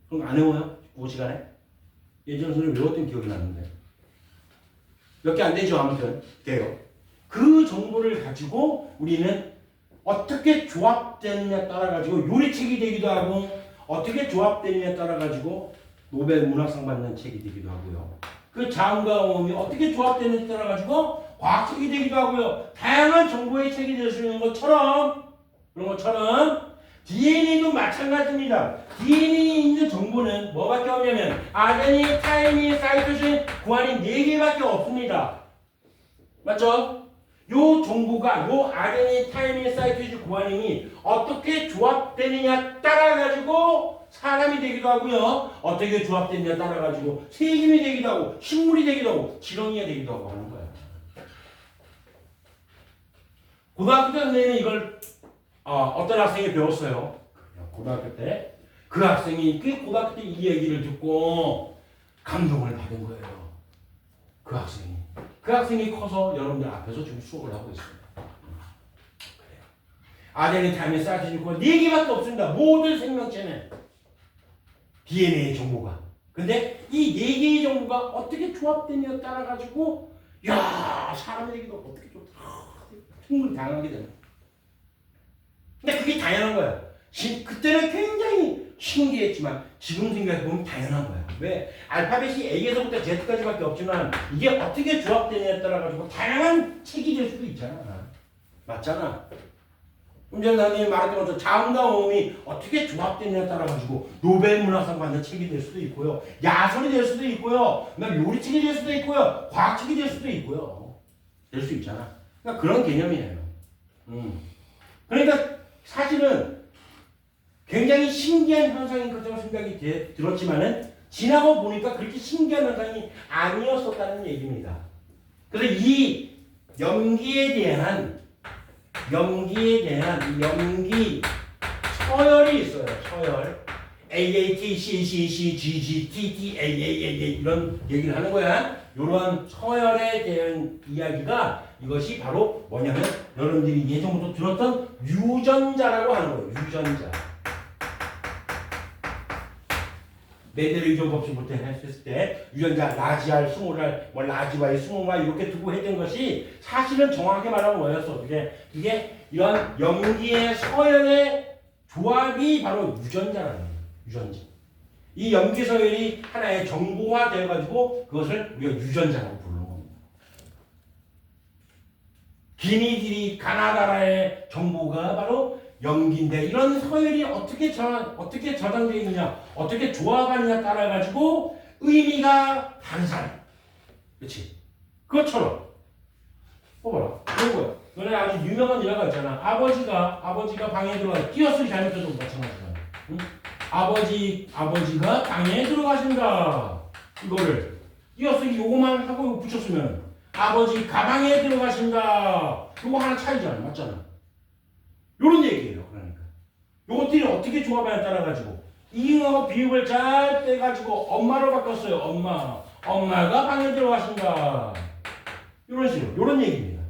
그럼 안 외워요? 국어 시간에? 예전 선생님 외웠던 기억이 나는데. 몇 개 안 되죠, 아무튼. 돼요. 그 정보를 가지고 우리는 어떻게 조합되느냐에 따라가지고 요리책이 되기도 하고, 어떻게 조합되느냐에 따라가지고 노벨 문학상 받는 책이 되기도 하고요. 그 자음과 어음이 어떻게 조합되느냐에 따라가지고 과학책이 되기도 하고요. 다양한 정보의 책이 될 수 있는 것처럼, 그런 것처럼 DNA도 마찬가지입니다. DNA에 있는 정보는 뭐밖에 없냐면 아데닌, 타이민, 사이토신, 구아닌 4개밖에 없습니다. 맞죠? 요 정보가 요 아데닌, 타이민, 사이토신, 구아닌이 어떻게 조합되느냐 따라가지고 사람이 되기도 하고요. 어떻게 조합되느냐 따라가지고 세균이 되기도 하고 식물이 되기도 하고 지렁이가 되기도 하고 하는 거예요. 고등학교 때 선생님이 이걸 어떤 학생이 배웠어요. 고등학교 때. 그 학생이 그 고등학교 때 이 얘기를 듣고 감동을 받은 거예요. 그 학생이. 그 학생이 커서 여러분들 앞에서 지금 수업을 하고 있습니다. 그래요. 아데닌, 타이민, 사이토신, 4개밖에 없습니다. 모든 생명체는 DNA 정보가. 근데 이 4개의 정보가 어떻게 조합되느냐에 따라가지고 야 사람이 되기도 어떻게 좀 충분히 다양하게 되는. 근데 그게 당연한 거야. 그때는 굉장히 신기했지만 지금 생각해보면 당연한 거야. 왜? 알파벳이 A에서부터 Z까지밖에 없지만 이게 어떻게 조합되느냐에 따라가지고 다양한 책이 될 수도 있잖아. 맞잖아. 좀 전에 선생님이 말했던 것처럼 자음과 어음이 어떻게 조합되느냐에 따라가지고 노벨 문학상 받는 책이 될 수도 있고요. 야설이 될 수도 있고요. 요리책이 될 수도 있고요. 과학책이 될 수도 있고요. 될 수 있잖아. 그러니까 그런 개념이에요. 그러니까 사실은 굉장히 신기한 현상인 것처럼 생각이 들었지만은 지나고 보니까 그렇게 신기한 현상이 아니었었다는 얘기입니다. 그래서 이 염기에 대한 염기 서열이 있어요. 서열. AAT, CCC, GG, TT, AAAA 이런 얘기를 하는 거야. 이러한 서열에 대한 이야기가 이것이 바로 뭐냐면 여러분들이 예전부터 들었던 유전자라고 하는 거예요. 유전자. 메델의 유전 법칙부터 했을 때 유전자 라지알, 스몰알, 라지바이, 스몰알 이렇게 두고 했던 것이 사실은 정확하게 말하면 뭐였어? 그게 이런 염기의 서열의 조합이 바로 유전자라는 거예요. 유전자. 이 염기 서열이 하나의 정보화 되어가지고 그것을 우리가 유전자라고 부르는 겁니다. 기니들이 가나다라의 정보가 바로 염기인데 이런 서열이 어떻게 저장되어 있느냐, 어떻게 조합하느냐 따라가지고 의미가 다른 사람. 그렇지? 그것처럼. 봐라. 그런 거야. 너네 아주 유명한 일화가 있잖아. 아버지가 방에 들어가 띄어쓰기 잘못해도 마찬가지야. 응? 아버지가 방에 들어가신다. 이거를 띄어쓰기 요거만 하고 붙였으면 아버지 가방에 들어가신다. 요거 하나 차이잖아. 맞잖아. 요런 얘기예요. 그러니까 요것들이 어떻게 조합하냐에 따라가지고 이응하고 비읍을 잘 빼가지고 엄마로 바꿨어요. 엄마가 방에 들어가신다. 요런 식으로 요런 얘기입니다.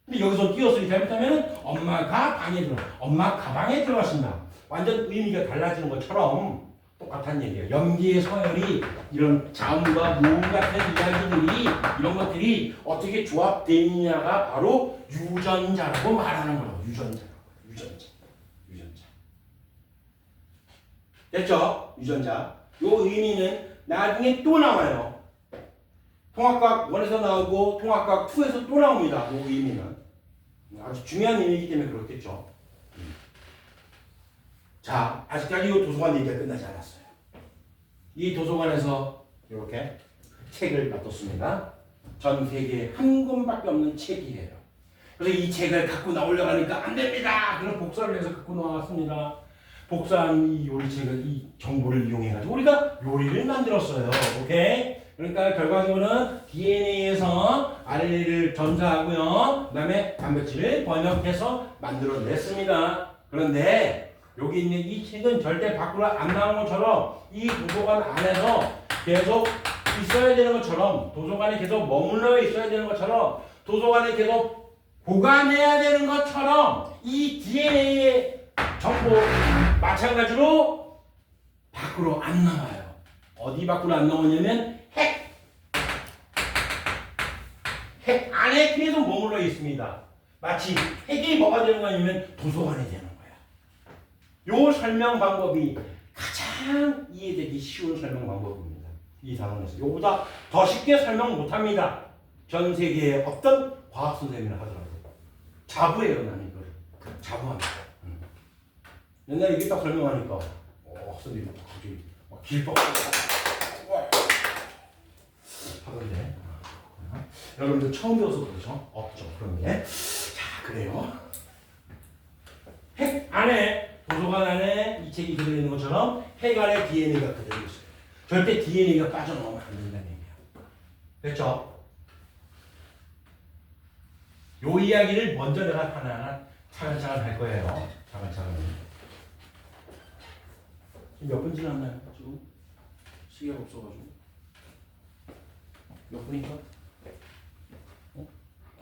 근데 여기서 띄어쓰기 잘못하면 엄마 가방에 들어가신다. 완전 의미가 달라지는 것처럼 똑같은 얘기예요. 염기의 서열이 이런 자음과 모음 같은 이야기들이 이런 것들이 어떻게 조합되느냐가 바로 유전자라고 말하는 거라고. 유전자. 됐죠? 유전자. 요 의미는 나중에 또 나와요. 통합과학 1에서 나오고 통합과학 2에서 또 나옵니다. 요 의미는. 아주 중요한 의미이기 때문에 그렇겠죠. 자, 아직까지 이 도서관 얘기가 끝나지 않았어요. 이 도서관에서 이렇게 책을 놔뒀습니다. 전 세계에 한 권밖에 없는 책이에요. 그래서 이 책을 갖고 나오려고 하니까 안 됩니다. 그래서 복사를 해서 갖고 나왔습니다. 복사한 이 요리책을, 이 정보를 이용해가지고 우리가 요리를 만들었어요. 오케이? 그러니까 결과적으로는 DNA에서 RNA를 전사하고요. 그 다음에 단백질을 번역해서 만들어냈습니다. 그런데 여기 있는 이 책은 절대 밖으로 안 나오는 것처럼 이 도서관 안에서 계속 있어야 되는 것처럼 도서관에 계속 머물러 있어야 되는 것처럼 도서관에 계속 보관해야 되는 것처럼 이 DNA의 정보 마찬가지로 밖으로 안 나와요. 어디 밖으로 안 나오냐면 핵 안에 계속 머물러 있습니다. 마치 핵이 뭐가 되는 거냐면 도서관이 되는 거야. 요 설명 방법이 가장 이해되기 쉬운 설명 방법입니다. 이 단원에서 요보다 더 쉽게 설명 못합니다. 전 세계의 어떤 과학 선생님이나 하더라도 자부해요. 나는 이걸 자부합니다. 옛날에 이게 딱 설명하니까 학생들이 갑자기 막 길박 하던데 여러분들 처음 배워서 그러죠? 없죠 그런 게. 자 그래요. 핵 안에 도서관 안에 이 책이 들어있는 것처럼 핵 안에 DNA가 그대로 있어요. 절대 DNA가 빠져나오면 안 된다는 얘기야. 됐죠? 요 이야기를 먼저 내가 하나하나 차근차근 할 거예요. 차근차근. 몇 분 지났나요? 지금 시계가 없어가지고 몇 분인가?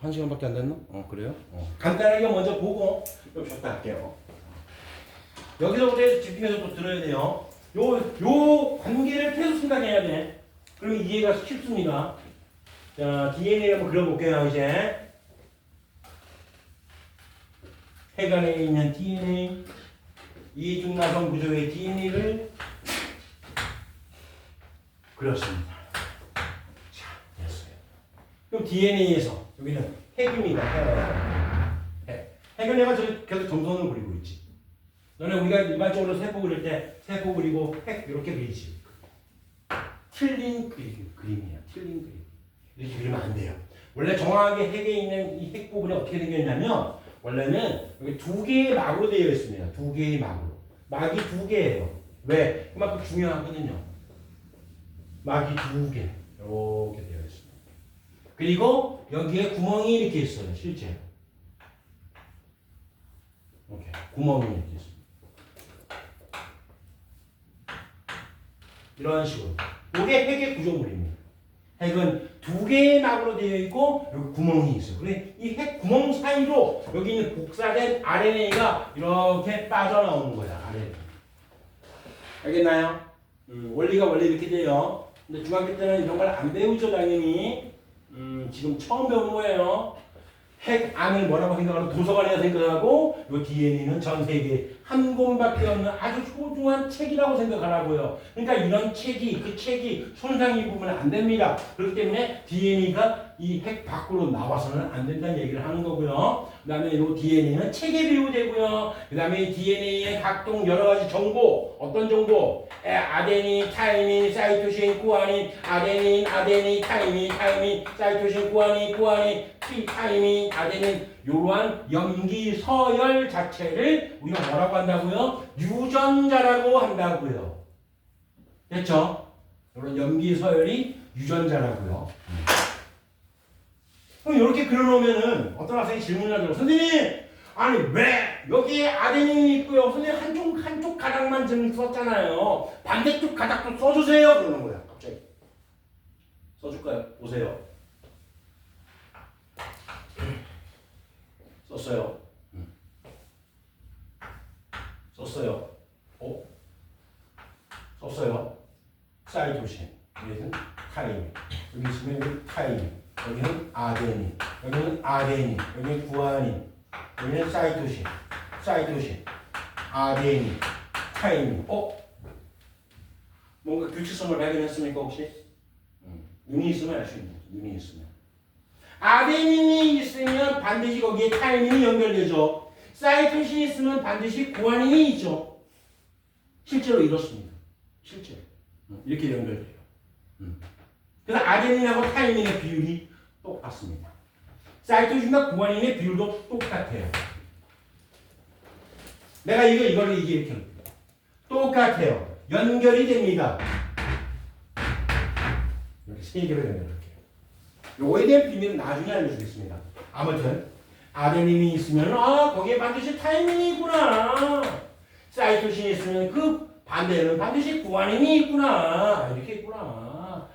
1시간밖에 안 됐나? 그래요? 간단하게 먼저 보고 좀 쉬었다 할게요. 여기서부터 집중해서 또 들어야 돼요. 요 관계를 계속 생각해야 돼. 그러면 이해가 쉽습니다. 자, DNA 한번 그려볼게요. 이제 핵 안에 있는 DNA 이중나선 구조의 DNA를 그렸습니다. 자, 됐어요. 그럼 DNA에서 여기는 핵입니다. 핵은 내가 계속 점선을 그리고 있지. 너네 우리가 일반적으로 세포 그릴 때 세포 그리고 핵 이렇게 그리지. 틀린 그림이야. 틀린 그림. 이렇게 그리면 안 돼요. 원래 정확하게 핵에 있는 이 핵 부분이 어떻게 생겼냐면 원래는 여기 두 개의 막으로 되어 있습니다. 두 개의 막으로. 막이 두 개예요. 왜? 그만큼 중요하거든요. 막이 두 개. 이렇게 되어 있습니다. 그리고 여기에 구멍이 이렇게 있어요. 실제로. 이렇게 구멍이 이렇게 있습니다. 이런 식으로. 이게 핵의 구조물입니다. 핵은 두 개의 막으로 되어 있고 여기 구멍이 있어요. 그래 이 핵 구멍 사이로 여기 있는 복사된 RNA가 이렇게 빠져나오는 거야. RNA. 알겠나요? 원리가 원래 이렇게 돼요. 근데 중학교 때는 이런 걸 안 배우죠 당연히. 지금 처음 배우는 거예요. 핵 안을 뭐라고 생각하고 도서관이라 생각하고 이 DNA는 전 세계에 한 권밖에 없는 아주 소중한 책이라고 생각하라고요. 그러니까 이런 그 책이 손상 입으면 안 됩니다. 그렇기 때문에 DNA가 이 핵 밖으로 나와서는 안 된다는 얘기를 하는 거고요. 그 다음에 이 DNA는 책에 비유되고요. 그 다음에 DNA의 각종 여러 가지 정보, 어떤 정보? 아데닌, 타이민, 사이토신, 구아닌, 아데닌, 타이민, 사이토신, 구아닌, 타이민, 아데닌 이러한 염기 서열 자체를 우리가 뭐라고 한다고요? 유전자라고 한다고요. 됐죠? 이런 염기 서열이 유전자라고요. 그럼 이렇게 그려놓으면은 어떤 학생이 질문을 하더라고요. 선생님, 아니 왜 여기에 아데닌이 있고요? 선생님 한쪽 가닥만 좀 썼잖아요. 반대쪽 가닥도 써주세요. 그러는 거야. 갑자기 써줄까요? 보세요. 썼어요. 썼어요. 썼어요. 사이토신. 여기는 타이민. 여기 있으면 여기 타이민. 여기는 아데닌. 여기는 아데닌. 여기는 구아닌. 여기는 사이토신. 아데닌. 타이민. 뭔가 규칙성을 발견했습니까 혹시? 눈이 있으면 알 수 있는 거죠. 눈이 있으면. 아데닌이 있으면 반드시 거기에 타이민이 연결되죠. 사이토신이 있으면 반드시 구아닌이 있죠. 실제로 이렇습니다. 실제로. 이렇게 연결돼요. 그래서 아데닌하고 타이민의 비율이 똑같습니다. 사이토신과 구아닌의 비율도 똑같아요. 내가 이거를 이렇게 똑같아요. 연결이 됩니다. 이렇게 세 개로 연결할게요. 요거에 대한 비밀은 나중에 알려주겠습니다. 아무튼 아데닌이 있으면 거기에 반드시 타이민이 있구나. 사이토신이 있으면 그 반대에는 반드시 구아닌이 있구나. 이렇게 있구나.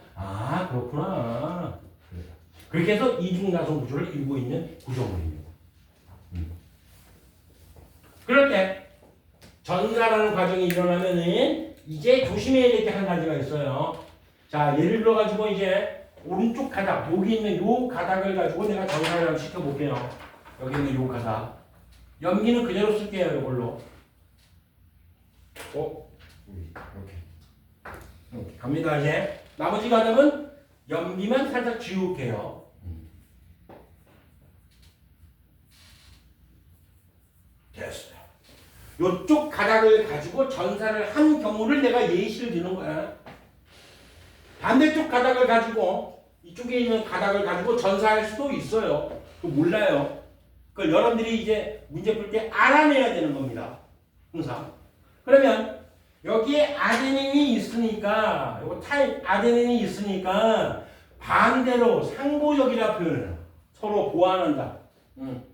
그렇구나. 그렇게 해서 이중나선 구조를 이루고 있는 구조물입니다. 그럴 때 전사라는 과정이 일어나면은 이제 조심해야 될 게 한 가지가 있어요. 자, 예를 들어 가지고 이제 오른쪽 가닥, 여기 있는 요 가닥을 가지고 내가 정사를 한번 시켜볼게요. 여기 있는 요 가닥. 연기는 그대로 쓸게요, 이걸로. 이렇게 갑니다, 이제. 나머지 가닥은 연기만 살짝 지울게요. 됐어요. 요쪽 가닥을 가지고 전사를 한 경우를 내가 예시를 드는 거야. 반대쪽 가닥을 가지고 이쪽에 있는 가닥을 가지고 전사할 수도 있어요. 그거 몰라요. 그걸 여러분들이 이제 문제 풀 때 알아내야 되는 겁니다. 항상. 그러면 여기에 아데닌이 있으니까 요거 아데닌이 있으니까 반대로 상보적이라 표현해요. 서로 보완한다.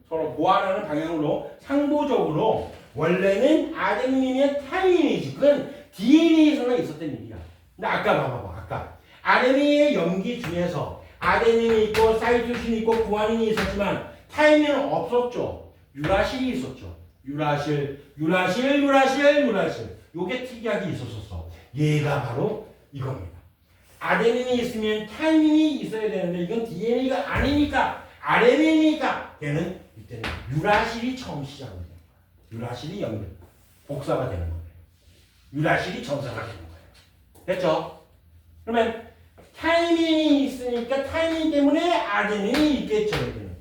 서로 보완하는 방향으로 상보적으로 원래는 아데닌이면 타이민이지. 그건 DNA에서나 있었던 일이야. 근데 아까 봐봐. 아까 RNA의 염기 중에서 아데닌이 있고 사이토신이 있고 구아닌이 있었지만 타이민은 없었죠. 유라실이 있었죠. 유라실. 요게 특이하게 있었었어. 얘가 바로 이겁니다. 아데닌이 있으면 타이민이 있어야 되는데 이건 DNA가 아니니까 RNA니까 걔는 이때는 유라실이 처음 시작이 되는 거예요. 유라실이 연결, 복사가 되는 거예요. 유라실이 전사가 되는 거예요. 됐죠? 그러면 타이민이 있으니까 타이민 때문에 아데닌이 있겠죠. 여기는.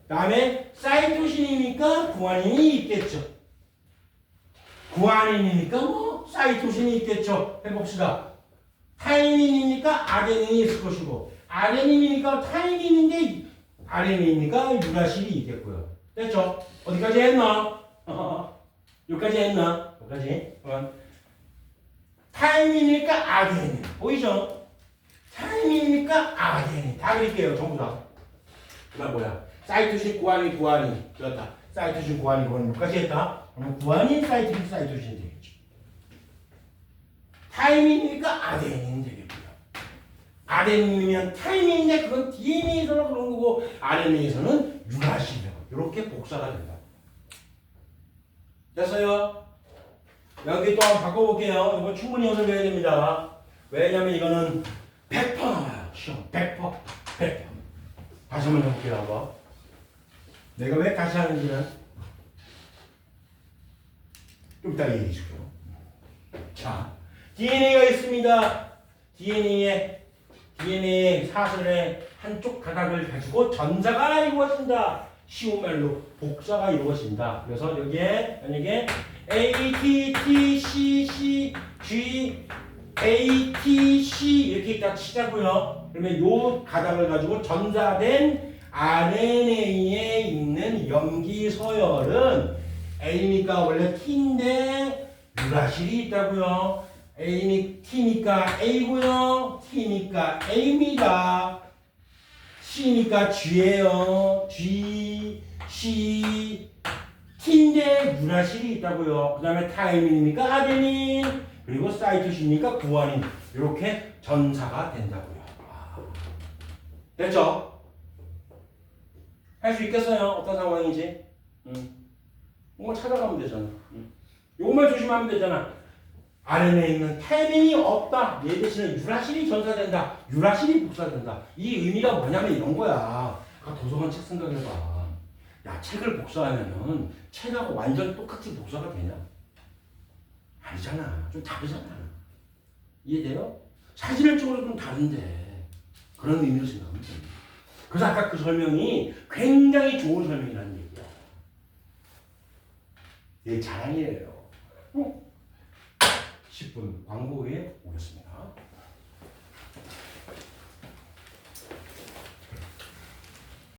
다음에 사이토신이니까 구아닌이 있겠죠. 구아닌이니까 뭐 사이토신이 있겠죠. 해봅시다. 타이민이니까 아데닌이 있을 것이고 아데닌이니까 타이민인데 RNA니까 유라실이 있겠고요. 됐죠? 어디까지 했나? 여기까지 했나? 여기까지. 타임이니까 아데닌. 보이죠? 타임이니까 아데닌. 다 그릴게요. 전부 다. 그다음 뭐야? 사이토신, 구아닌. 그렇다. 사이토신, 구아닌. 여기까지 했다. 그러면 구아닌, 사이토신 되겠죠. 타임이니까 아데닌 되겠고요. 아데닌이면 타임인데 그건 DNA에서는 그런 거고 RNA에서는 유라실이라고. 이렇게 복사가 된다. 됐어요? 여기 또 한번 바꿔볼게요. 이거 충분히 연습해야 됩니다. 왜냐면 이거는 100% 나와요. 시험 100%. 다시 한번 해볼게요. 한번. 내가 왜 다시 하는지는 좀 이따 얘기해 줄게요. 자, DNA가 있습니다. DNA 사슬의 한쪽 가닥을 가지고 전사가 이루어진다. 쉬운 말로 복사가 이루어진다. 그래서 여기에 만약에 A, T, T, C, C, G, A, T, C 이렇게 딱 치자고요. 그러면 요 가닥을 가지고 전사된 RNA에 있는 염기 서열은 A니까 원래 T인데 유라실이 있다고요. T니까 A고요. T니까 A입니다. C니까 G예요. G, C, T인데 유라실이 있다고요. 그 다음에 타이민이니까 아데닌, 그리고 사이토신이니까 구아닌. 이렇게 전사가 된다고요. 됐죠? 할 수 있겠어요? 어떤 상황인지? 이거 찾아가면 되잖아. 요것만 조심하면 되잖아. RNA에 있는 타이밍이 없다. 얘 대신에 유라실이 전사된다. 유라실이 복사된다. 이 의미가 뭐냐면 이런 거야. 아까 도서관 책 생각해봐. 야, 책을 복사하면은 책하고 완전 똑같이 복사가 되냐? 아니잖아. 좀 다르잖아. 이해돼요? 사진을 찍어도 좀 다른데 그런 의미로 생각하면 됩니다. 그래서 아까 그 설명이 굉장히 좋은 설명이라는 얘기야. 얘 자랑이에요. 10분 광고 후에 오겠습니다.